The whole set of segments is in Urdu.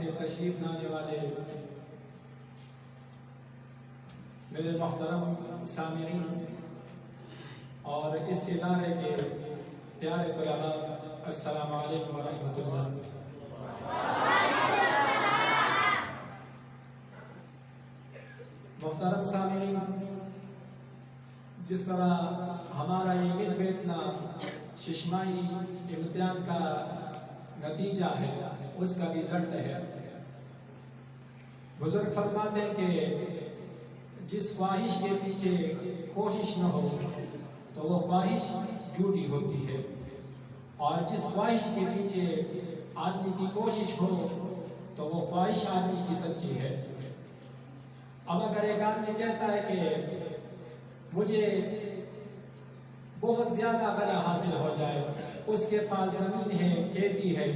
سے تشریف لانے والے میرے محترم سامعین اور اس ادارے کے پیارے طلباء، السلام علیکم ورحمۃ اللہ۔ محترم سامعین، جس طرح ہمارا یہ مل بیٹھنا ششمائی امتحان کا نتیجہ ہے، اس کا رزلٹ ہے۔ بزرگ فرماتے ہیں کہ جس خواہش کے پیچھے کوشش نہ ہو تو وہ خواہش جھوٹی ہوتی ہے، اور جس خواہش کے پیچھے آدمی کی کوشش ہو تو وہ خواہش آدمی کی سچی ہے۔ اب اگر ایک آدمی کہتا ہے کہ مجھے بہت زیادہ غلہ حاصل ہو جائے، اس کے پاس زمین ہے، کھیتی ہے،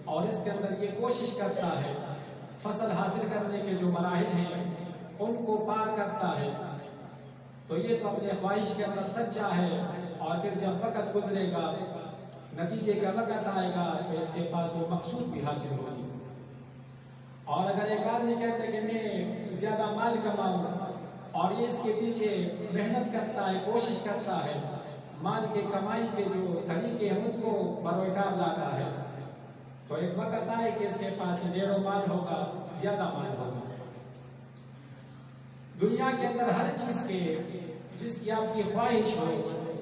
اور اس کے اندر یہ کوشش کرتا ہے، فصل حاصل کرنے کے جو مراحل ہیں ان کو پار کرتا ہے، تو یہ تو اپنے خواہش کے اندر سچا ہے، اور پھر جب وقت گزرے گا، نتیجے کا وقت آئے گا، تو اس کے پاس وہ مقصود بھی حاصل ہوگی۔ اور اگر ایک آدمی کہتا ہے کہ میں زیادہ مال کماؤں، اور یہ اس کے پیچھے محنت کرتا ہے، کوشش کرتا ہے، مال کے کمائی کے جو طریقے ہیں ان کو بروکار لاتا ہے، تو ایک وقت آئے کہ اس کے پاس ڈیڑھوں مال ہوگا، زیادہ مال ہوگا۔ دنیا کے اندر ہر چیز کے جس کی آپ کی خواہش ہو،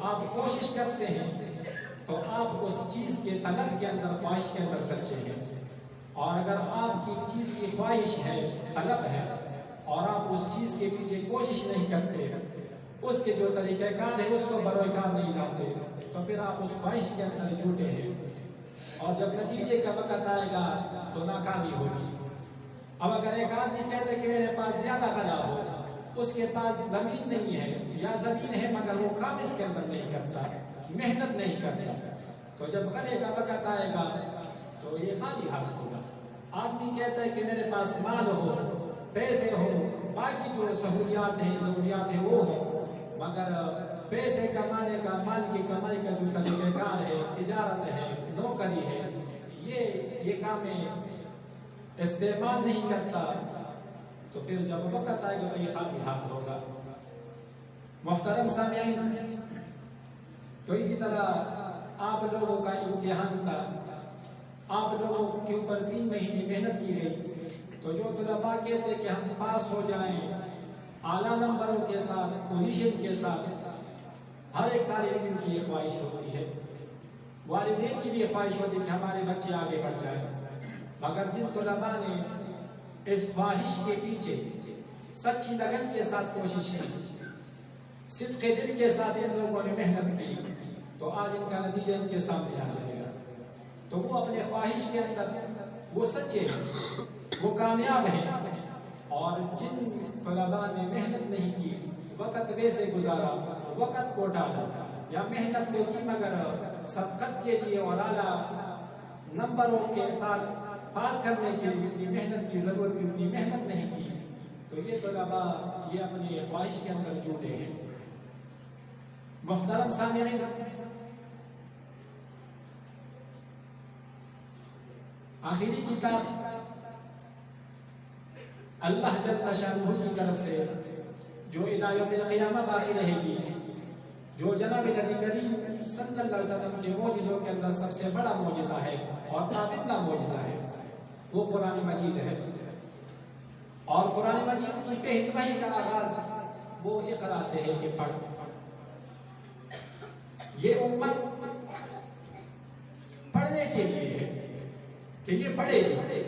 آپ کوشش کرتے ہیں، تو آپ اس چیز کے طلب کے اندر، خواہش کے اندر سچے ہیں۔ اور اگر آپ کی چیز کی خواہش ہے، طلب ہے، اور آپ اس چیز کے پیچھے کوشش نہیں کرتے، اس کے جو طریقہ کار ہے اس کو بروکار نہیں لاتے، تو پھر آپ اس خواہش کے اندر جھوٹے ہیں، اور جب نتیجے کا وقت آئے گا تو ناکامی ہوگی۔ اب اگر ایک آدمی کہتا ہے کہ میرے پاس زیادہ غلہ ہو، اس کے پاس زمین نہیں ہے، یا زمین ہے مگر وہ کام اس کے اندر نہیں کرتا، محنت نہیں کرتا، تو جب غلے کا وقت آئے گا تو یہ خالی ہاتھ ہوگا۔ آدمی کہتا ہے کہ میرے پاس مال ہو، پیسے ہو، باقی جو سہولیات ہیں، ضروریات ہیں وہ ہو، مگر پیسے کمانے کا، مال کی کمائی کا جو طریقہ کار ہے، تجارت ہے، نوکری ہے، یہ کام استعمال نہیں کرتا، تو پھر جب وقت آئے گا تو یہ خالی ہاتھ ہوگا۔ محترم سامعین، تو اسی طرح آپ لوگوں کا امتحان تھا، آپ لوگوں کے اوپر 3 مہینے محنت کی گئی، تو جو طلباء کہتے کہ ہم پاس ہو جائیں اعلیٰ نمبروں کے ساتھ، پوزیشن کے ساتھ، ہر ایک طالب علم کی یہ خواہش ہوتی ہے، والدین کی بھی یہ خواہش ہوتی ہے کہ ہمارے بچے آگے بڑھ جائیں، مگر جن طلباء نے اس خواہش کے پیچھے سچی لگن کے ساتھ کوشش کی، صدق دل کے ساتھ ان لوگوں نے محنت کی، تو آج ان کا نتیجہ ان کے سامنے آ جائے گا۔ تو وہ اپنے خواہش کے اندر وہ سچے ہیں، وہ کامیاب ہیں، اور جن طلباء نے محنت نہیں کی، وقت ویسے گزارا، وقت کو ڈالا، یا محنت تو کی مگر سبقت کے لیے اور اعلیٰ نمبروں کے ساتھ پاس کرنے کے لیے جتنی محنت کی ضرورت تھی اتنی محنت نہیں کی، تو یہ طلباء یہ اپنی خواہش کے اندر جھوٹے ہیں۔ محترم سامعین، آخری کتاب اللہ جل شانہ کی طرف سے جو الی یوم القیامہ باقی رہے گی، جو جناب نبی کریم صلی اللہ علیہ وسلم کے معجزوں کے اندر سب سے بڑا معجزہ ہے اور پابندہ معجزہ ہے، وہ قرآن مجید ہے۔ اور قرآن مجید کی پہلی وحی کا آغاز وہ اقرا سے ہے کہ پڑھ۔ یہ امت پڑھنے کے لیے ہے کہ یہ پڑھے گی۔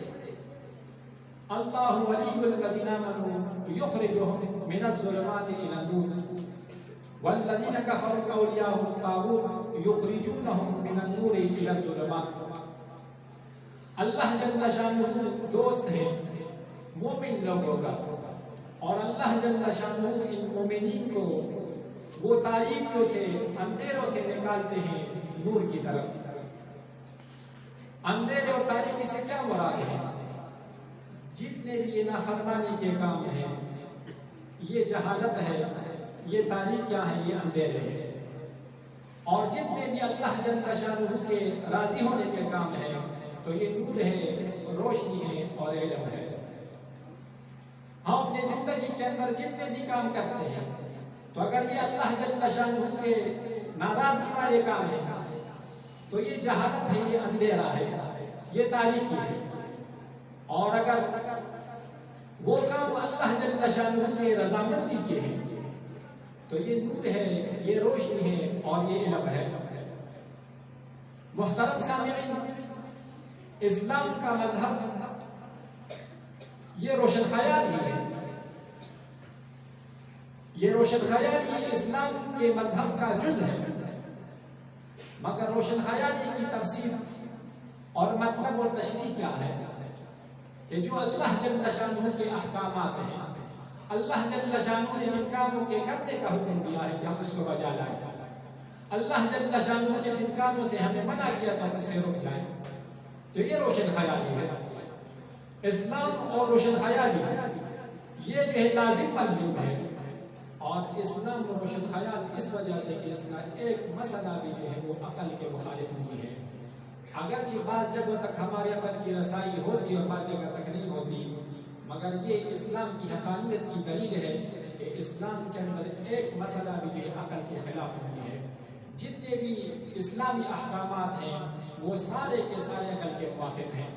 اللہ ولی الذین آمنوا یخرجهم من الظلمات الی النور والذین کفروا اولیاءهم الطاغوت یخرجونهم من النور الی الظلمات۔ اللہ جل شانہ دوست ہے مومن لوگوں کا، اور اللہ جل شانہ ان مومنین کو وہ تاریکیوں سے، اندھیروں سے نکالتے ہیں نور کی طرف۔ اندھیرے اور تاریکی سے کیا مراد ہے؟ جتنے بھی یہ نافرمانی کے کام ہیں، یہ جہالت ہے، یہ تاریکیاں ہیں، یہ اندھیرے ہیں، اور جتنے بھی اللہ جل شانہ کے راضی ہونے کے کام ہیں تو یہ نور ہے، روشنی ہے اور علم ہے. ہم اپنی زندگی کے اندر جتنے بھی کام کرتے ہیں تو اگر یہ اللہ جل شانہ کے ناراضگی والے کام ہیں تو یہ جہالت ہے، یہ اندھیرا ہے، یہ تاریکی ہے. اور اگر وہ کام اللہ جل شانہ کی رضامندی کے ہیں تو یہ نور ہے، یہ روشنی ہے اور یہ علم ہے. محترم سامعین، اسلام کا مذہب یہ روشن خیالی ہے. یہ روشن خیالی اسلام کے مذہب کا جز ہے، مگر روشن خیالی کی تفسیر اور مطلب اور تشریح کیا ہے کہ جو اللہ جل شانہ کے احکامات ہیں، اللہ جل شانہ نے جن کاموں کے کرنے کا حکم دیا ہے کہ ہم اس کو بجا لائیں، اللہ جل شانہ نے جن کاموں سے ہمیں منع کیا تو ہم اس سے رک جائیں، تو یہ روشن خیالی ہے. اسلام اور روشن خیالی یہ جو ہے لازم ملزوم ہے. اور اسلام و روشن خیال اس وجہ سے کہ اس کا ایک مسئلہ بھی جو ہے وہ عقل کے مخالف نہیں ہے. اگرچہ بعض جگہوں تک ہمارے عقل کی رسائی ہوتی اور بعض جگہ تک نہیں ہوتی، مگر یہ اسلام کی حقانیت کی دلیل ہے کہ اسلام کے اندر ایک مسئلہ بھی جو ہے عقل کے خلاف نہیں ہے. جتنے بھی اسلامی احکامات ہیں وہ سارے کے سارے عقل کے موافق ہیں.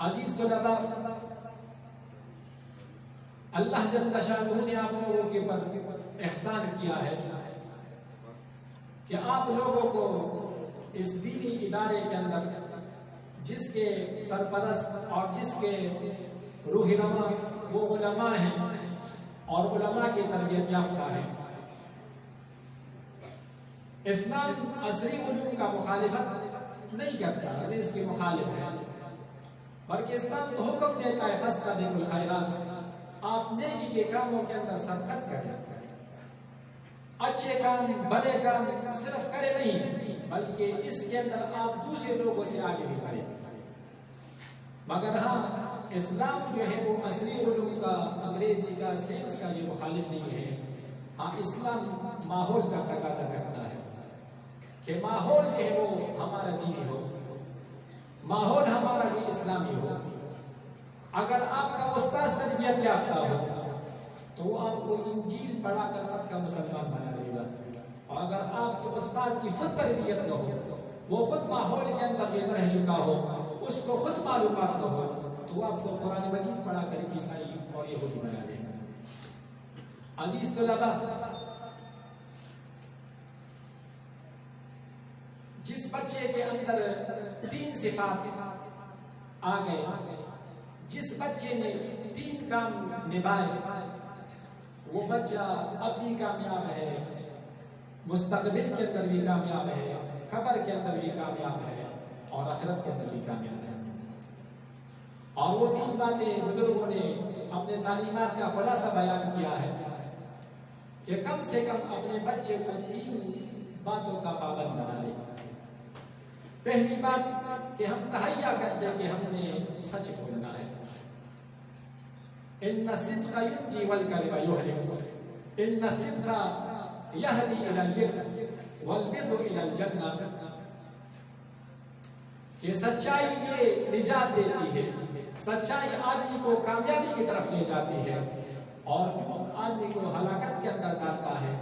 عزیز طلباء، اللہ جل شانہ نے آپ لوگوں کے پر احسان کیا ہے کہ آپ لوگوں کو اس دینی ادارے کے اندر جس کے سرپرست اور جس کے رہنما وہ علماء ہیں اور علماء کی تربیت یافتہ ہیں. اسلام عصری علوم کا مخالفت نہیں کرتا، نہیں اس کے مخالف ہے، بلکہ اسلام تو حکم دیتا ہے فاستبقوا الخیرات، آپ نیکی کے کاموں کے اندر سبقت کریں، اچھے کام بڑے کام صرف کرے نہیں بلکہ اس کے اندر آپ دوسرے لوگوں سے آگے بھی بڑھیں. مگر ہاں اسلام جو ہے وہ عصری علوم کا، انگریزی کا، سائنس کا یہ مخالف نہیں ہے. ہاں اسلام ماحول کا تقاضا کرتا ہے کہ ماحول جو ہے وہ ہمارا دینی ہو، ماحول ہمارا بھی اسلامی ہو. اگر آپ کا استاذ تربیت یافتہ ہو تو وہ آپ کو انجیل پڑھا کر پکا مسلمان بنا دے گا، اور اگر آپ کے استاذ کی خود تربیت نہ ہو، وہ خود ماحول کے اندر یہ رہ چکا ہو، اس کو خود معلومات نہ ہو، تو آپ کو قرآن مجید پڑھا کر عیسائی اور یہودی بنا دے گا. عزیز طلباء، جس بچے کے اندر 3 صفات آ گئے، جس بچے نے 3 کام نبھائے، وہ بچہ اب بھی کامیاب ہے، مستقبل کے اندر بھی کامیاب ہے، قبر کے اندر بھی کامیاب ہے اور آخرت کے اندر بھی کامیاب ہے. اور وہ 3 باتیں بزرگوں نے اپنے تعلیمات کا خلاصہ بیان کیا ہے کہ کم سے کم اپنے بچے کو 3 باتوں کا پابند بنا لے. پہلی بات کہ ہم تہیا کر دیں کہ ہم نے سچ بولنا ہے. ان الصدق ينجي والكذب يهلك، ان الصدق يهدي الى البر والبر الى الجنة، کہ سچائی یہ نجات دیتی ہے، سچائی آدمی کو کامیابی کی طرف لے جاتی ہے، اور جھوٹ آدمی کو ہلاکت کے اندر ڈالتا ہے،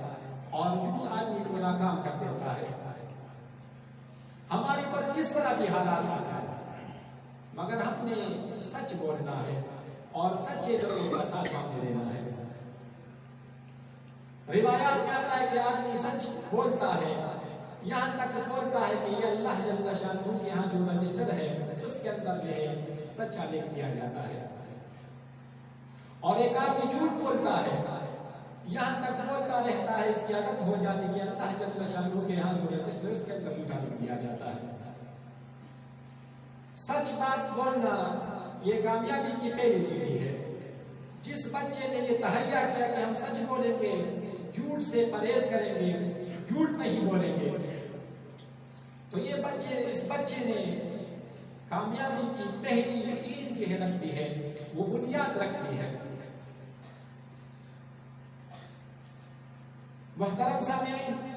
اور جھوٹ آدمی کو ناکام کر دیتا ہے. ہمارے پر جس طرح بھی حالات آ جائے مگر ہم نے سچ بولنا ہے اور سچے لوگوں کا ساتھ ہمیں دینا ہے. روایات میں آتا ہے کہ آدمی سچ بولتا ہے، یہاں تک بولتا ہے کہ یہ اللہ جل شانہ کے یہاں جو رجسٹر ہے اس کے اندر جو ہے سچا لکھ دیا جاتا ہے. اور ایک آدمی جھوٹ بولتا ہے، یہاں تک بولتا رہتا ہے، اس کی عادت ہو جاتی کہ اللہ جل شانہ کے یہاں جو رجسٹر اس کے اندر جھوٹا لکھ دیا جاتا ہے. سچ بات بولنا یہ کامیابی کی پہلی سیڑھی ہے. جس بچے نے یہ تہیا کیا کہ ہم سچ بولیں گے، جھوٹ سے پرہیز کریں گے، جھوٹ نہیں بولیں گے، تو یہ اس بچے نے کامیابی کی پہلی اینٹ جو رکھتی ہے، وہ بنیاد رکھتی ہے. محترم سامعین،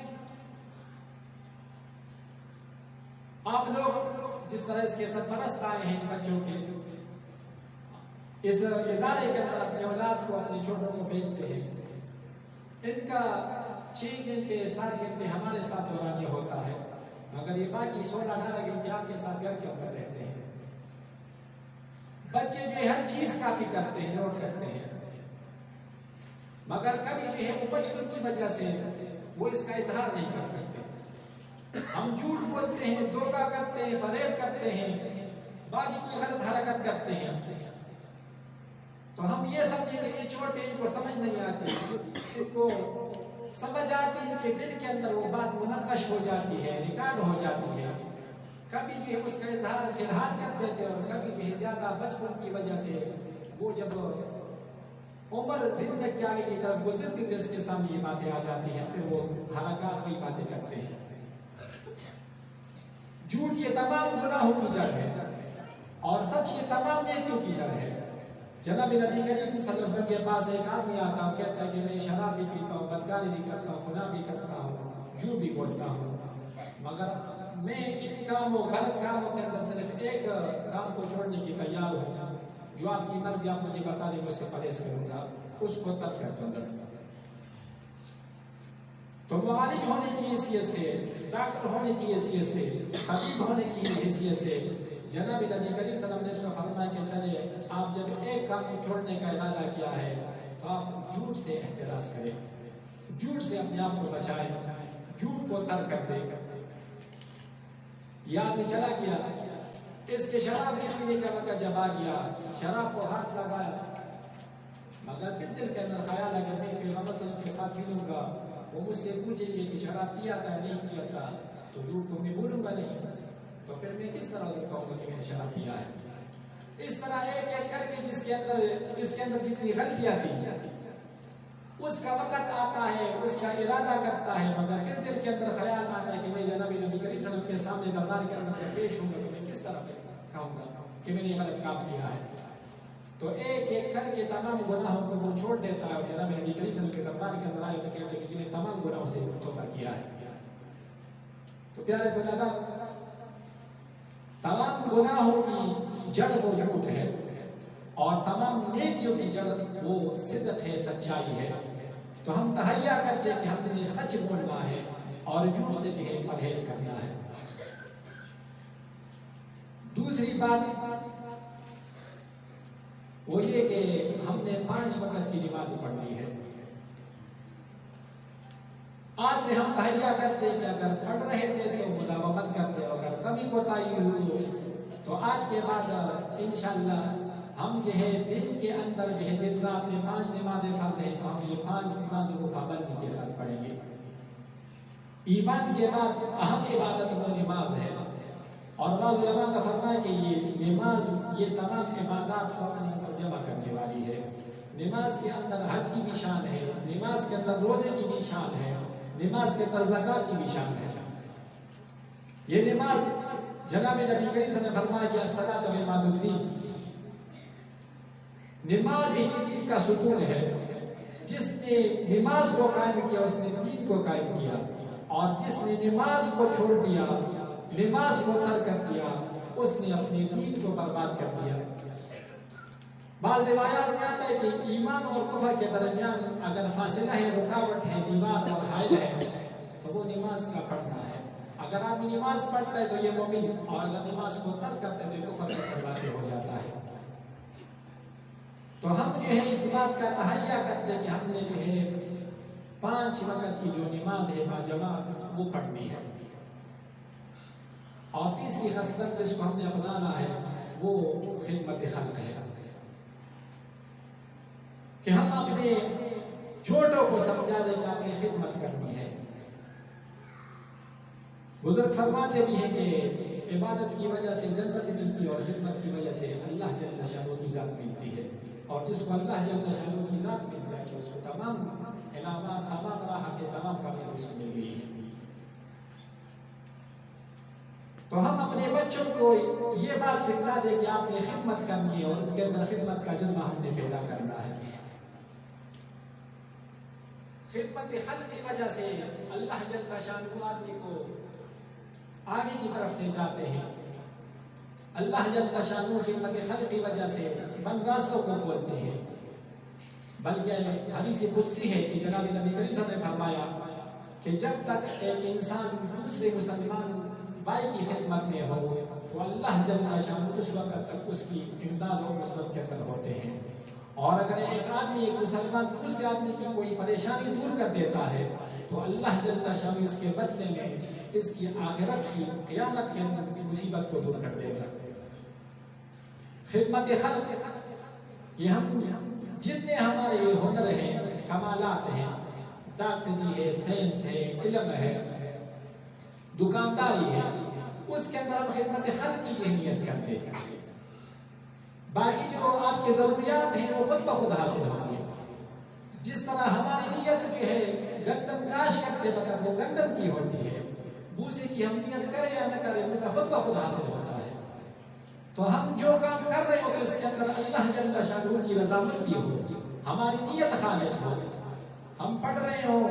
آپ لوگ جس طرح اس کے سرپرست آئے ہیں بچوں کے، اس ادارے کے اندر اپنے اولاد کو، اپنے چھوٹوں کو بھیجتے ہیں، ان کا 6 گھنٹے 7 گھنٹے ہمارے ساتھ دوران یہ ہوتا ہے، مگر یہ باقی 16-18 گھنٹے آپ کے ساتھ گھر کے اندر رہتے ہیں۔ بچے جو ہے ہر چیز کاپی کرتے ہیں، نوٹ کرتے ہیں، مگر کبھی جو ہے وہ بچپن کی وجہ سے وہ اس کا اظہار نہیں کر سکتے۔ ہم جھوٹ بولتے ہیں، دھوکہ کرتے ہیں، فریب کرتے ہیں، باقی کوئی غلط حرکت کرتے ہیں، تو ہم یہ سمجھیں کہ یہ چھوٹے، ان کو سمجھ نہیں آتی، ان کو سمجھ آتی ہے کہ دل کے اندر وہ بات منقش ہو جاتی ہے، ریکارڈ ہو جاتی ہے، کبھی جو ہے اس کا اظہار فی الحال کر دیتے ہیں، اور کبھی جو ہے زیادہ بچپن کی وجہ سے وہ جب عمر زندگی کے آگے کی طرف گزرتی تو اس کے سامنے یہ باتیں آ جاتی ہیں، پھر وہ حرکات وہی باتیں کرتے ہیں۔ جھوٹ یہ تمام گناہوں کی جڑ ہے، اور سچ یہ تمام نیکیوں کی جڑ ہے۔ جناب نبی کریم صلی اللہ علیہ وسلم کے پاس ایک آدمی آتا ہے، کہتا ہے کہ میں شراب بھی پیتا ہوں، بدکاری بھی کرتا ہوں، فنا بھی کرتا ہوں، جھوٹ بھی بولتا ہوں، مگر میں ان کاموں، غلط کاموں کے اندر صرف ایک کام کو چھوڑنے کی تیار ہوں، جو آپ کی مرضی آپ مجھے بتا دیں، میں اس سے پرہیز کروں گا، اس کو ترک کر دوں گا۔ تو معالج ہونے کی حیثیت سے، ڈاکٹر ہونے کی حیثیت سے، طبیب ہونے کی حیثیت سے جناب نبی کریم صلی اللہ علیہ وسلم نے اس کو فرمایا کہ چلے آپ جب ایک کام کو چھوڑنے کا ارادہ کیا ہے تو آپ جھوٹ سے احتراز کریں، جھوٹ سے اپنے آپ کو بچائیں، جھوٹ کو ترک کر دیں۔ یاد میں چلا گیا، اس کے شراب پینے کا وقت جب آ گیا، شراب کو ہاتھ لگایا، مگر پھر دل کے اندر خیال ہے کہ میں پیغمبر صلی اللہ علیہ وسلم کے ساتھ ملوں گا، وہ مجھ سے پوچھیں گے کہ شراب پیا تھا نہیں پیا تھا، تو جھوٹ کو میں بولوں گا نہیں، تو پھر میں کس طرح کہوں گا کہ میں نے شراب پیا ہے۔ اس طرح ایک ایک کر کے اس کے اندر جتنی غلطیاں تھیں، اس کا وقت آتا ہے، اس کا ارادہ کرتا ہے، مگر پھر دل کے اندر خیال آتا ہے کہ میں جناب نبی کریم صلی اللہ علیہ وسلم کے سامنے دربار کے اندر جب پیش ہوں گا تو میں کس طرح کہوں گا کہ میں نے غلط کام کیا ہے۔ تو ایک ایک کر کے تمام گناہوں کو وہ چھوڑ دیتا ہے، اور جناب نبی کریم صلی اللہ علیہ وسلم کے دربار کے اندر آئے تو کہتے ہیں کہ میں تمام گناہوں سے توبہ کیا ہے۔ تو پیارے طلباء، تمام گناہوں کی جڑ وہ جھوٹ ہے، اور تمام نیکیوں کی جڑ وہ صدق ہے، سچائی ہے۔ تو ہم تہیا کرتے ہیں کہ ہم نے سچ بولنا ہے اور جھوٹ سے بھی پرہیز کرنا ہے۔ دوسری بات وہ یہ کہ ہم نے 5 وقت کی نماز پڑھنی ہے۔ آج سے ہم تہیا کرتے ہیں کہ اگر پڑھ رہے تھے تو مداومت کرتے، اگر کمی کوتاہی ہوئی تو آج کے بعد انشاءاللہ ہم جو ہے دن کے اندر جو ہے دن رات میں 5 نمازیں فرض ہیں، تو ہم یہ 5 نمازوں کو پابندی کے ساتھ پڑھیں گے۔ ایمان کے بعد اہم عبادت وہ نماز ہے، اور بعض علماء کا فرمان ہے کہ یہ نماز یہ تمام عبادات کو اپنے اندر جمع کرنے والی ہے۔ نماز کے اندر حج کی بھی شان ہے، نماز کے اندر روزے کی بھی شان ہے، نماز کے اندر زکوٰۃ کی بھی شان ہے۔ یہ نماز جناب نبی کریم صلی اللہ علیہ وسلم نے فرمایا کہ الصلاۃ عماد الدین، نماز ہی دین کا ستون ہے۔ جس نے نماز کو قائم کیا اس نے دین کو قائم کیا، اور جس نے نماز کو چھوڑ دیا، نماز کو ترک کر دیا، اس نے اپنے دین کو برباد کر دیا۔ بعض روایات میں آتا ہے کہ ایمان اور کفر کے درمیان اگر فاصلہ ہے، رکاوٹ ہے، دیوار اور حائل ہے، تو وہ نماز کا پڑھنا ہے۔ اگر آدمی نماز پڑھتا ہے تو یہ مومن، اور اگر نماز کو ترک کرتا ہے تو یہ کفر کا واقع ہو جاتا ہے۔ تو ہم جو ہے اس بات کا تہیا کرتے ہیں کہ ہم نے جو ہے 5 وقت کی جو نماز ہے باجماعت وہ پڑھنی ہے۔ اور تیسری خصلت جس کو ہم نے اپنانا ہے وہ خدمت خلق ہے، کہ ہم اپنے چھوٹوں کو سمجھا دیں کہ اپنی خدمت کرنی ہے۔ بزرگ فرماتے بھی ہیں کہ عبادت کی وجہ سے جنت ملتی ہے، اور خدمت کی وجہ سے اللہ جل شانہ کی ذات ملتی ہے، اور جس کو اللہ جل شانہ کی ذات مل جائے تو اس کو تمام علامات، تمام راحتیں، تمام کامیابی اس کو مل گئی ہے۔ تو ہم اپنے بچوں کو یہ بات سکھلا دیں کہ آپ نے خدمت کرنی ہے، اور اس کے اندر خدمت کا جذبہ ہم نے پیدا کرنا ہے۔ خدمت خلق کی وجہ سے اللہ جل شانہ آدمی کو آگے کی طرف لے جاتے ہیں۔ اللہ جل شانہ خدمت خلق کی وجہ سے بند راستوں کو کھولتے ہیں. بلکہ حدیث قدسی ہے کہ جناب نبی کریم صلی اللہ علیہ وسلم نے فرمایا کہ جب تک ایک انسان دوسرے مسلمان بھائی کی خدمت میں ہو تو اللہ جل شانہ اس وقت تک اس کی امداد اور نصرت کے اندر ہوتے ہیں. اور اگر ایک آدمی ایک مسلمان دوسرے آدمی کی کوئی پریشانی دور کر دیتا ہے تو اللہ جل شانہ اس کے بدلے میں اس کی آخرت کی قیامت کے اندر کی مصیبت کو دور کر دے گا. خدمت خلق یہ ہم جتنے ہمارے یہ ہنر ہیں، کمالات ہیں، ڈاکٹری ہے، سائنس ہے، علم ہے، دکانداری ہے، اس کے اندر ہم خدمت خلق کی یہ نیت کرتے ہیں. باقی جو آپ کے ضروریات ہیں وہ خود بخود حاصل ہوتی ہیں. جس طرح ہماری نیت جو ہے گندم کاش کرتے وقت وہ گندم کی ہوتی ہے، بوسے کی ہم نیت کریں یا نہ کریں اسے خود بخود حاصل ہوتا ہے. تو ہم جو کام کر رہے ہو اس کے اندر اللہ جل شانہ کی رضامندی ہو، ہماری نیت خالص ہو. ہم پڑھ رہے ہوں،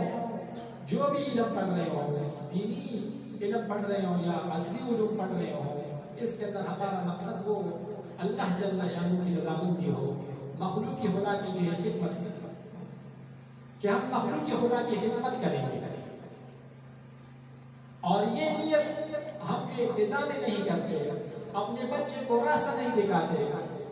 جو بھی علم پڑھ رہے ہوں، دینی علم پڑھ رہے ہوں یا اصلی علوم پڑھ رہے ہوں، اس کے اندر ہمارا مقصد وہ اللہ جل شانہ کی رضامندی ہو، مخلوق کی خدا کے لیے خدمت کہ ہم مخلوق کی خدا کی خدمت کریں گے. اور یہ نیت ہم کے ابتدا میں نہیں کرتے، اپنے بچے کو راستہ نہیں دکھاتے،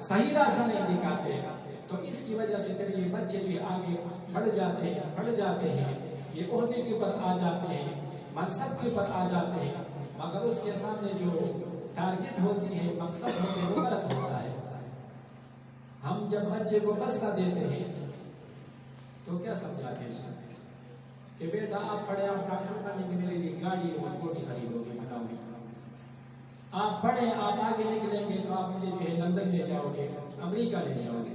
صحیح راستہ نہیں دکھاتے، تو اس کی وجہ سے پھر یہ بچے بھی آگے بڑھ جاتے ہیں، یہ عہدے کے اوپر آ جاتے ہیں، منصب کے اوپر آ جاتے ہیں، مگر اس کے سامنے جو ٹارگٹ ہوتی ہے، مقصد ہوتے ہیں، وہ غلط ہوتا ہے. ہم جب بچے کو بستہ دیتے ہیں تو کیا سمجھاتے ہیں اس کو کہ بیٹا آپ پڑھے، آپ ڈاکٹر بننے کے میرے لیے گاڑی اور کوٹی خریدو گے، بتاؤ گے. آپ پڑھیں، آپ آگے نکلیں گے تو آپ مجھے جو ہے لندن لے جاؤ گے، امریکہ لے جاؤ گے.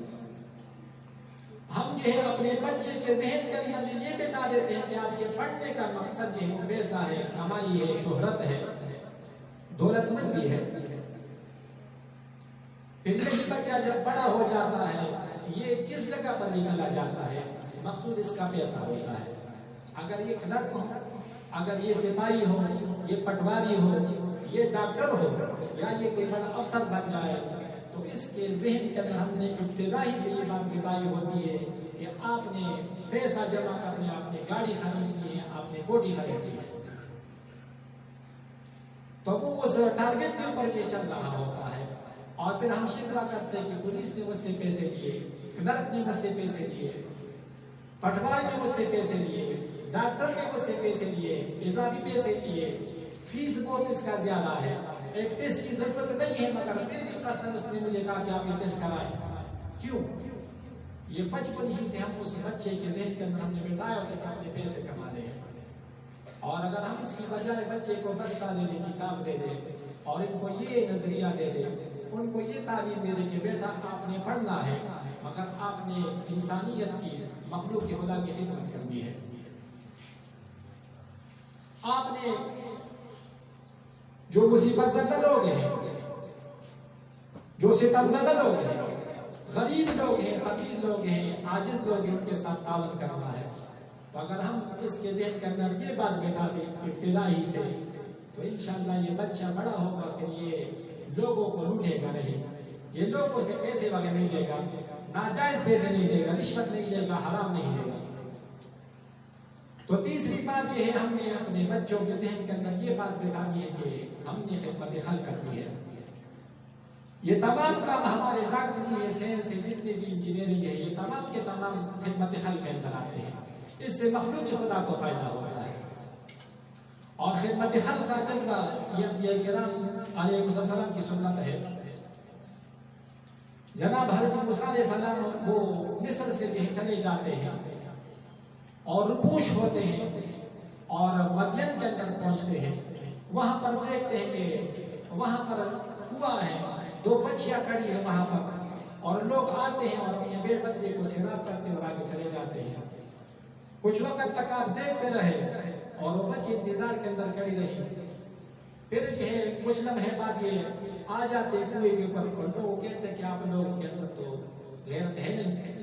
ہم جو ہے اپنے بچے کے ذہن کے اندر جو یہ بتا دیتے ہیں کہ آپ یہ پڑھنے کا مقصد جو ہے وہ پیسہ ہے، کمائی ہے، شہرت ہے، دولت مندی ہے. پھر یہی بچہ جب بڑا ہو جاتا ہے یہ جس جگہ پر بھی چلا جاتا ہے مقصود اس کا پیسہ ہوتا ہے. اگر یہ کلرک ہو، اگر یہ سپاہی ہو، یہ پٹواری ہو، یہ ڈاکٹر ہو یا یہ کوئی بڑا افسر بن جائے تو اس کے ذہن کے اندر ہم نے ابتدائی سے یہ بات بتائی ہوتی ہے کہ آپ نے پیسہ جمع کرنے، آپ نے گاڑی خریدی ہے، آپ نے کوٹی خریدی ہے، تو وہ اس ٹارگٹ کے اوپر یہ چل رہا ہوتا ہے. اور پھر ہم شکوہ کرتے ہیں کہ پولیس نے مجھ سے پیسے لیے، کلرک نے مجھ سے پیسے لیے، پٹواری نے مجھ سے پیسے لیے، ڈاکٹر نے مجھ سے پیسے لیے، اضافی پیسے لیے، فیس بہت اس کا زیادہ ہے، ایک ٹیسٹ کی ضرورت نہیں ہے مگر پھر بھی قسم اس نے مجھے کہا کہ آپ یہ ٹیسٹ کرائیں. کیوں؟ یہ بچپن ہی سے ہم اس بچے کے ذہن کے اندر ہم نے بتایا ہوتا ہے کہ اپنے پیسے کمانے ہیں. اور اگر ہم اس کی بجائے بچے کو بستہ دے دیں، کتاب دے دیں اور ان کو یہ نظریہ دے دیں، ان کو یہ تعلیم دے دیں کہ بیٹا آپ نے پڑھنا ہے مگر آپ نے انسانیت کی، مخلوق کی خدا کی خدمت کرنی ہے. آپ نے جو مصیبت زدہ لوگ ہیں، جو ستم زدہ لوگ ہیں، غریب لوگ ہیں، فقیر لوگ ہیں، عاجز لوگ ہیں، ان کے ساتھ تعاون کرنا ہے. تو اگر ہم اس کے ذہن کے اندر یہ بات بیٹھا دیں ابتدائی سے تو انشاءاللہ یہ بچہ بڑا ہوگا پھر یہ لوگوں کو لوٹے گا نہیں، یہ لوگوں سے پیسے وغیرہ نہیں دے گا، ناجائز پیسے نہیں دے گا، رشوت نہیں دے گا، حرام نہیں دے گا. تو تیسری بات یہ ہے ہم نے اپنے بچوں کے ذہن کے اندر یہ بات بتانی ہے کہ ہم نے خدمت خلق کرنی ہے. یہ تمام کام ہمارے ڈاکٹری ہے، سائنس ہے، جتنے بھی انجینئرنگ ہے، یہ تمام کے تمام خدمت خلق کے اندر آتے ہیں. اس سے مخلوق خدا کو فائدہ ہوتا ہے. اور خدمت خلق کا جذبہ یہ انبیاء کرام علیہ السلام کی سنت ہے. جناب حضرت موسیٰ علیہ السلام وہ مصر سے چلے جاتے ہیں اور روپوش ہوتے ہیں اور مدین کے اندر پہنچتے ہیں. وہاں پر دیکھتے ہیں کہ وہاں پر کنواں ہے، 2 بچیاں کھڑی ہیں وہاں پر اور لوگ آتے ہیں اور اپنے بیٹے بچے کو سیراب کرتے اور آگے چلے جاتے ہیں. کچھ وقت تک آپ دیکھتے رہے اور وہ بچے انتظار کے اندر کھڑی رہی. پھر جو ہے کچھ لمحے بعد یہ آ جاتے کنویں کے اوپر اور لوگ کہتے ہیں کہ آپ لوگوں کے اندر تو غیرت ہے نہیں،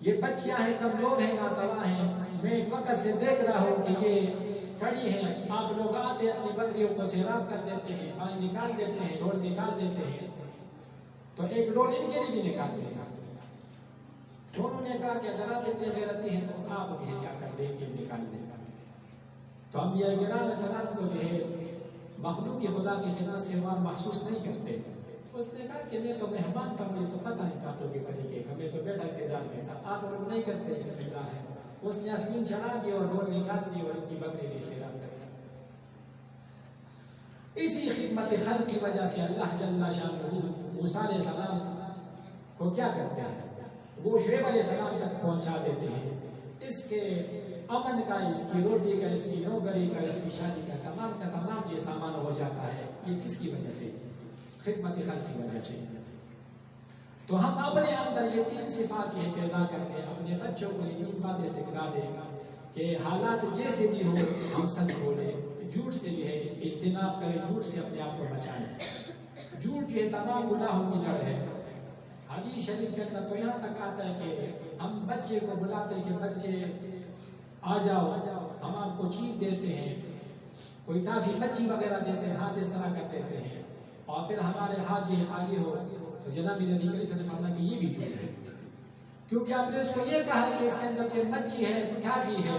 یہ بچیاں ہیں، کمزور ہیں، ناتواں ہیں، میں ایک وقت سے دیکھ رہا ہوں کہ یہ کھڑی ہیں، آپ لوگ آتے اپنی بکریوں کو سیراب کر دیتے ہیں، پانی نکال دیتے ہیں، ڈھول نکال دیتے ہیں، تو ایک ڈھول ان کے لیے بھی نکالتے ہیں۔ تو انہوں نے کہا کہ اگر آپ اتنے غیرتی ہیں تو آپ بھی کیا کر دیں گے، نکال دیں۔ تو انبیاء کرام علیہ السلام کو جو ہے مخلوق کی خدا کی خدمت سے وہاں محسوس نہیں کرتے۔ اس نے کہا کہ میں تو مہمان تھا، مجھے تو پتہ نہیں تھا آپ لوگ کے طریقے کا، میں تو بیٹھا انتظار میں تھا، آپ لوگ نہیں کرتے، بسم اللہ ہے۔ اس نے آسمین چڑھا دی اور ڈھول نکال دی اور ان کی بکری بھی سیراب کر دی۔ اسی خدمت خلق کی وجہ سے اللہ جل شانہ موسیٰ علیہ السلام کو کیا کرتے ہیں، وہ شعیب علیہ السلام تک پہنچا دیتے ہیں۔ اس کے امن کا، اس کی روٹی کا، اس کی نوکری کا، اس کی شادی کا تمام یہ سامان ہو جاتا ہے۔ یہ کس کی وجہ سے؟ خدمت خلق کی وجہ سے۔ تو ہم اپنے اندر یہ تین صفات یہ پیدا کرتے ہیں، اپنے بچوں کو یہ تین باتیں سکھا دیں کہ حالات جیسے بھی ہو ہم سچ بولیں، جھوٹ سے جو ہے اجتناب کریں، جھوٹ سے اپنے آپ کو بچائیں۔ جھوٹ جو ہے تمام گناہوں کی جڑ ہے۔ حدیث شریف کے اندر تو یہاں تک آتا ہے کہ ہم بچے کو بلاتے ہیں کہ بچے آ جاؤ، ہم آپ کو چیز دیتے ہیں، کوئی ٹافی بچی وغیرہ دیتے ہیں، ہاتھ اس طرح کر دیتے ہیں، اور پھر ہمارے ہاتھ یہ خالی ہو تو جناب نبی کریم صلی اللہ علیہ وسلم نے فرمایا کہ یہ بھی جھوٹ ہے، کیونکہ آپ نے اس کو یہ کہا کہ اس کے اندر سے مچھی ہے، ٹافی ہے،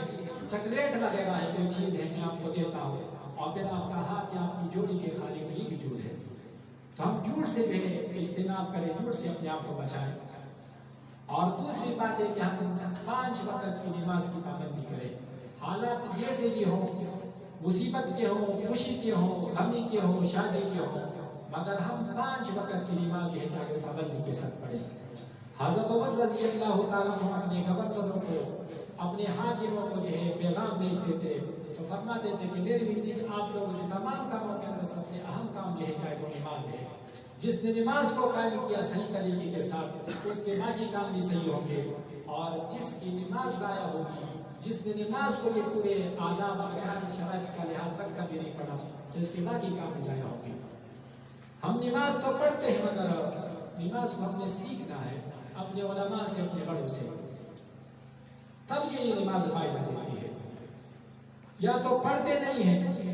چاکلیٹ وغیرہ ہے، کوئی چیز ہے جو آپ کو دیتا ہوں، اور پھر آپ کا ہاتھ یا آپ کی جوڑی کے خالی، تو یہ بھی جھوٹ ہے۔ تو ہم جھوٹ سے بھی اجتناب کریں، جھوٹ سے اپنے آپ کو بچائیں۔ اور دوسری بات ہے کہ ہم 5 وقت کی نماز کی پابندی کریں، حالات جیسے بھی ہوں، مصیبت کے ہوں، خوشی کے ہوں، غمی کے ہوں، شادی کے ہوں، مگر ہم 5 وقت کی نماز جو ہے کہ پابندی کے ساتھ پڑھیں۔ حضرت عمر رضی اللہ تعالیٰ عنہ اپنے گورنروں کو، اپنے حاکموں کو جو ہے پیغام بھیجتے تھے تو فرماتے تھے کہ میری نزدیک آپ لوگوں کے تمام کاموں کے اندر سب سے اہم کام جو ہے کہ وہ نماز ہے۔ جس نے نماز کو قائم کیا صحیح طریقے کے ساتھ، اس کے باقی کام بھی صحیح ہوں گے، اور جس کی نماز ضائع ہوگی، جس نے نماز کو یہ پورے آداب اور شرائط کا لحاظ رکھ کر بھی نہیں پڑھا تو اس کے باقی کام بھی ضائع ہوں گے۔ ہم نماز تو پڑھتے ہیں مگر نماز کو ہم نے سیکھنا ہے اپنے علماء سے، اپنے بڑوں سے، تب جو یہ نماز فائدہ دیتی ہے۔ یا تو پڑھتے نہیں ہیں،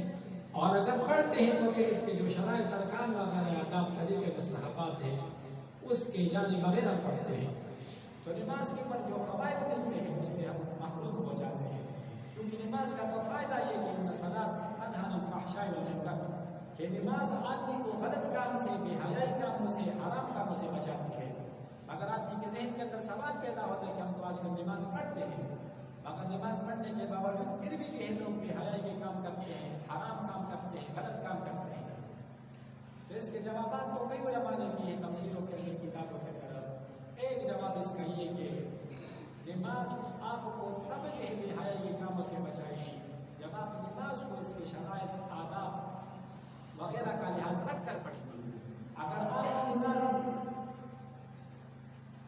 اور اگر پڑھتے ہیں تو پھر اس کے جو شرائط ارکان وغیرہ آداب طریقے مستحبات ہیں اس کے جانب بغیر پڑھتے ہیں، تو نماز کے اوپر جو فوائد ملتے ہیں اس سے ہم محروم ہو جاتے ہیں۔ کیونکہ نماز کا تو فائدہ یہ کہ ان صلاۃ تنہی عن الفحشاء والمنکر، کہ نماز آدمی کو غلط کام سے، بے حیائی کاموں سے، حرام کاموں سے بچاتی ہے۔ اگر آدمی کے ذہن کے اندر سوال پیدا ہوتا ہے کہ ہم تو آج کل نماز پڑھتے ہیں، مگر نماز پڑھنے کے باوجود پھر بھی یہ لوگ بے حیائی کے کام کرتے ہیں، حرام کام کرتے ہیں، غلط کام کرتے ہیں، تو اس کے جوابات تو کئی علماء نے دیے تفسیروں کے اندر، کتابوں کے اندر۔ ایک جواب اس کا یہ کہ نماز آپ کو تب جو ہے بے حیائی کے کاموں سے بچائے گی جب آپ نماز کو اس کے شرائط، آداب وغیرہ کا لحاظ رکھ کر پڑھیں گے۔ اگر آپ نماز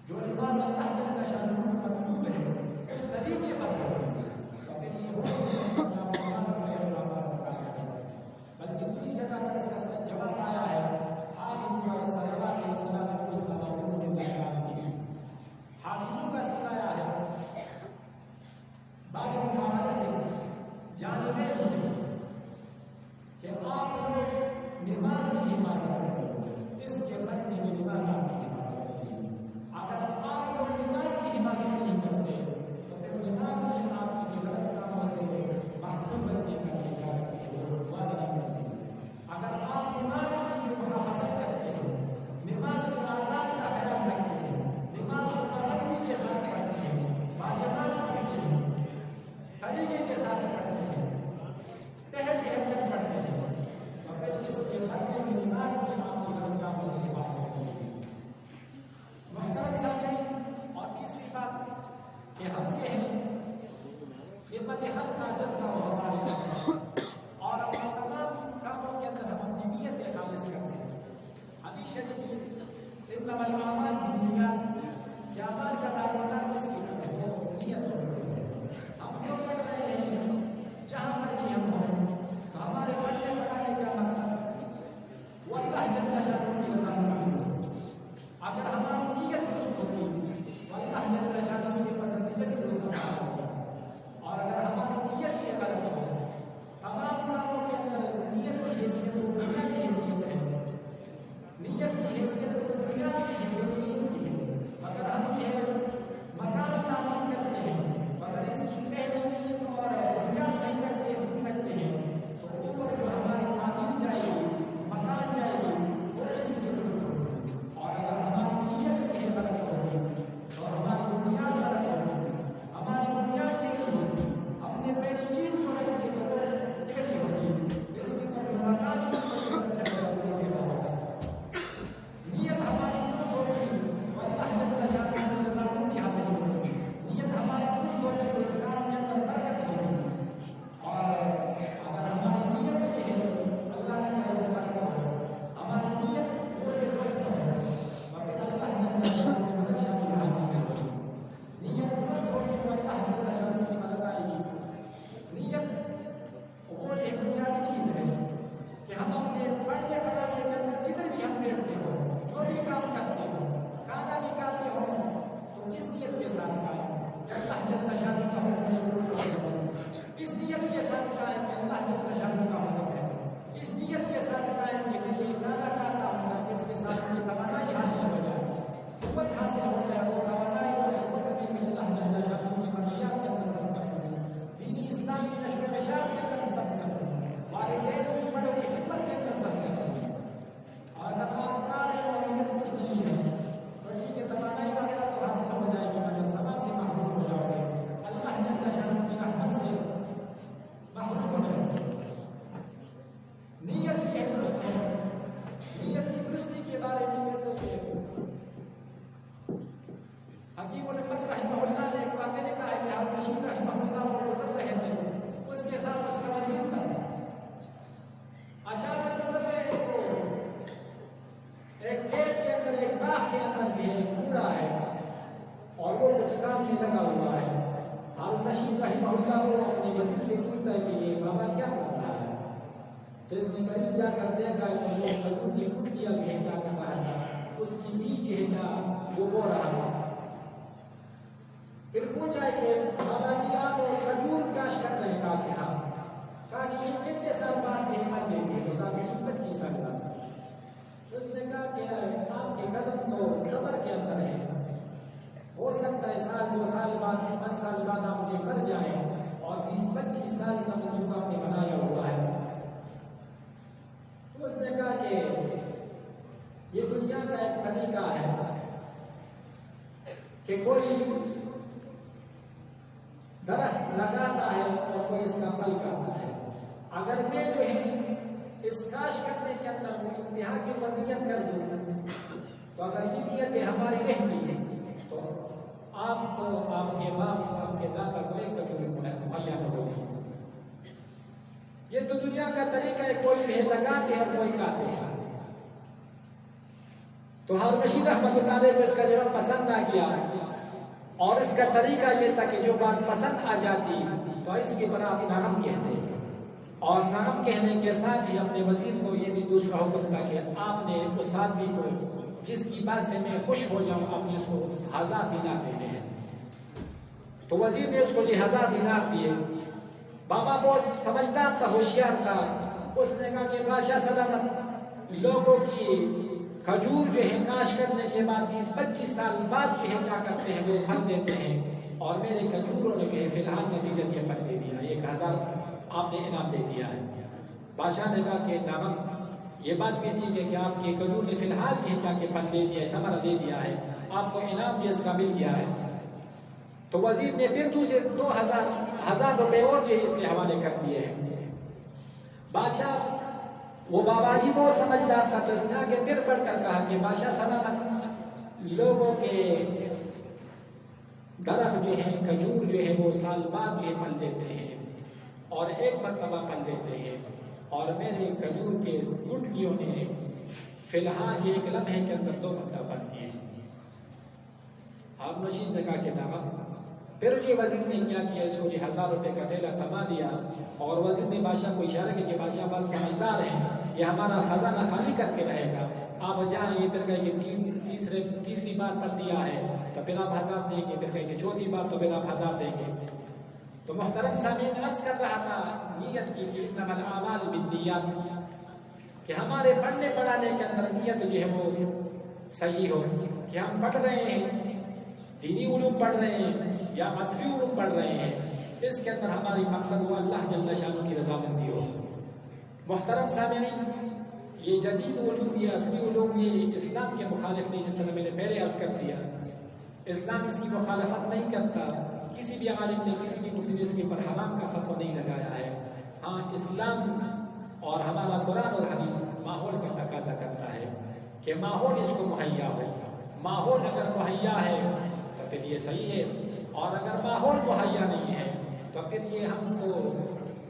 جو نماز اللہ جل شانہ مطلوب ہے اس طریقے پر تو پھر یہ بلکہ دوسری جگہ پر اس کا جواب آیا ہے، حافظوا علی الصلوات والصلاۃ الوسطی وقوموا للہ قانتین۔ حافظوں کا سکھایا ہے باب مفاعلہ سے، ساتھ قائم کہ اللہ جل شانہ کا حکم ہے، کس نیت کے ساتھ قائم کہ میں یہ ارادہ کرتا ہوں کہ اس کے ساتھ مجھے توانائی حاصل ہو جائے، قوت حاصل ہو جائے، وہ توانائی اور قوت میں اللہ جل شانہ کی مرضیات کے اندر صرف کروں، دینی اسلام کی نشر و اشاعت کے اندر صرف کروں، والدین کی بڑوں کی خدمت کے اندر صرف کروں، اور اگر آپ کار ہے اور نیت کچھ نہیں ہے تو ٹھیک ہے، توانائی وغیرہ تو حاصل ہو جائے گی مگر سبب سے محروم ہو جاؤ گے، اللہ جل شانہ کی رحمت سے محروم ہو جاؤ گے۔ نیت کی درست ہو، نیت کی درستی کے بارے میں حکیم الامت رحمہ اللہ نے ایک واقعہ لکھا ہے کہ ہارون رشید رحمہ اللہ وہ گزر رہے تھے، اس کے ساتھ اس کا وزیر تھا، اچانک گزر رہے تو ایک کھیت کے اندر، ایک باغ کے اندر بھی ایک کوڑا ہے اور وہ کچھ کام سے لگا ہوا ہے۔ ہارون رشید رحمہ اللہ وہ اپنے وزیر سے پوچھتا ہے کہ یہ بابا کیا کر رہا ہے؟ تو اس نے قریب جا کر دیکھا کہ وہ کھجور کی ٹکڑیاں بھی ہے، کیا کر رہا تھا، اس کی بیج ہے کیا وہ بو رہا تھا۔ پھر پوچھا کہ بابا جی آپ کھجور کاشت کر رہے ہیں؟ کہا کہ ہاں۔ کہا کہ یہ کتنے سال بعد یہ پھل دیں گے؟ تو کہا کہ 20-25 سال بعد۔ اس نے کہا کہ آپ کے قدم تو قبر کے اندر ہے، ہو سکتا ہے 1-2 سال بعد 5 سال بعد آپ یہ مر جائیں اور 20-25 سال کا منصوبہ آپ نے بنایا ہوا ہے۔ تو اس نے کہا کہ یہ دنیا کا ایک طریقہ ہے کہ کوئی درخت لگاتا ہے اور کوئی اس کا پھل کھاتا ہے، اگر میں جو ہے اس کاشت کرنے کے اندر انتہا کے اوپر نیت کر دوں تو اگر یہ نیتیں ہماری رہتی ہے تو آپ کو، آپ کے باپ، آپ کے دادا کو ایک کھجور مہیا نہ ہوتی۔ یہ تو دنیا کا طریقہ ہے، کوئی بھی لگاتے ہیں کوئی کھاتے ہیں۔ تو ہارون رشید رحمۃ اللہ علیہ کو اس کا جواب پسند آ گیا اور اس کا طریقہ یہ تھا کہ جو بات پسند آ جاتی تو اس کے اوپر آپ نرم کہتے ہیں، اور نرم کہنے کے ساتھ ہی اپنے وزیر کو یہ بھی دوسرا حکم تھا کہ آپ نے اس آدمی کو جس کی بات سے میں خوش ہو جاؤں آپ نے اس کو 1000 دینار دینے ہیں۔ تو وزیر نے اس کو 1000 دینار دیے۔ بابا بہت سمجھدار تھا، ہوشیار تھا، اس نے کہا کہ بادشاہ سلامت، لوگوں کی کھجور جو ہے کاشت کرنے کے بعد 20-25 سال بعد جو ہے کیا کرتے ہیں وہ پھل دیتے ہیں، اور میرے کھجوروں نے جو ہے فی الحال نتیجہ یہ پھل دے دیا، 1000 آپ نے انعام دے دیا ہے۔ بادشاہ نے کہا کہ نام یہ بات بھی ٹھیک ہے کہ آپ کے کھجور نے فی الحال یہ کیا کہ پھل دے دیا، ثمرہ دے دیا ہے، آپ کو انعام بھی اس کا مل گیا ہے۔ تو وزیر نے پھر دوسرے 2000 روپے اور جو اس کے حوالے کر دیے ہیں۔ بادشاہ وہ بابا جی بہت سمجھدار تھا، تو اس نے آگے پھر بڑھ کر کہا کہ بادشاہ سلامت، لوگوں کے درخت جو ہیں کھجور جو ہے وہ سال بعد جو ہے پھل دیتے ہیں اور ایک مرتبہ پھل دیتے ہیں، اور میرے کھجور کے گٹلیوں نے فی الحال ایک لمحے کے اندر 2 مرتبہ پھل دیے ہیں۔ ہارون رشید نے کہا کہ نام پھر جی وزیر نے کیا کیا، اس کو 1000 روپے کا تھیلا تھما دیا، اور وزیر نے بادشاہ کو اشارہ کیا کہ بادشاہ بات سمجھدار ہے، یہ ہمارا خزانہ خالی کر کے رہے گا، آپ جائیں۔ یہ پھر کہیں کہ تیسری بار پر دیا ہے تو پھر آپ 1000 دیں گے، پھر کہیں کہ چوتھی بار تو پھر آپ 1000 دیں گے۔ تو محترم سامعین عرض کر رہا تھا نیت کی کہ انما الاعمال بالنیات، کہ ہمارے پڑھنے پڑھانے کے اندر نیت جو ہے وہ صحیح ہو، کہ ہم پڑھ رہے ہیں دینی علوم پڑھ رہے ہیں یا عصری علوم پڑھ رہے ہیں، اس کے اندر ہماری مقصد وہ اللہ جل شانہ کی رضامندی ہو۔ محترم سامعین، یہ جدید علوم، یہ عصری علوم، یہ اسلام کے مخالف نہیں، جس طرح میں نے پہلے عرض کر دیا، اسلام اس کی مخالفت نہیں کرتا، کسی بھی عالم نے، کسی بھی مفتی نے اس کے اوپر حرام کا فتویٰ نہیں لگایا ہے۔ ہاں، اسلام اور ہمارا قرآن اور حدیث ماحول کا تقاضا کرتا ہے کہ ماحول اس کو مہیا ہو، ماحول اگر مہیا ہے تو پھر یہ صحیح ہے، اور اگر ماحول مہیا نہیں ہے تو پھر یہ ہم کو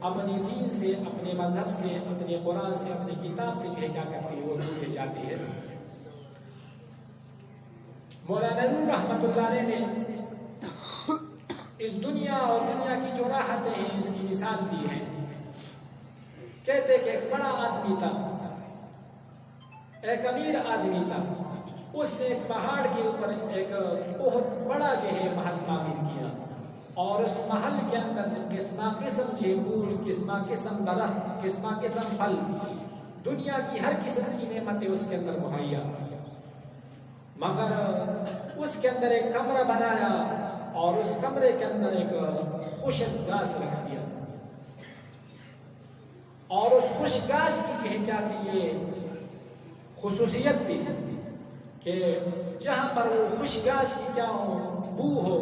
اپنے دین سے، اپنے مذہب سے، اپنے قرآن سے، اپنی کتاب سے بھی کیا کرتی ہے، وہ دور لے جاتی ہے۔ مولانا نور رحمۃ اللہ علیہ نے اس دنیا اور دنیا کی جو راحتیں ہیں اس کی مثال دی ہے۔ کہتے کہ ایک بڑا آدمی تھا، ایک امیر آدمی تھا، اس نے ایک پہاڑ کے اوپر ایک بہت بڑا جو ہے محل تعمیر کیا، اور اس محل کے اندر قسمہ قسم کے پھول، قسمہ قسم درخت، قسمہ قسم پھل، دنیا کی ہر قسم کی نعمتیں اس کے اندر مہیا، مگر اس کے اندر ایک کمرہ بنایا اور اس کمرے کے اندر ایک خشک گھاس رکھ دیا، اور اس خشک گھاس کی کیا کہ یہ خصوصیت تھی کہ جہاں پر وہ خشک گھاس کی کیا ہو بو ہو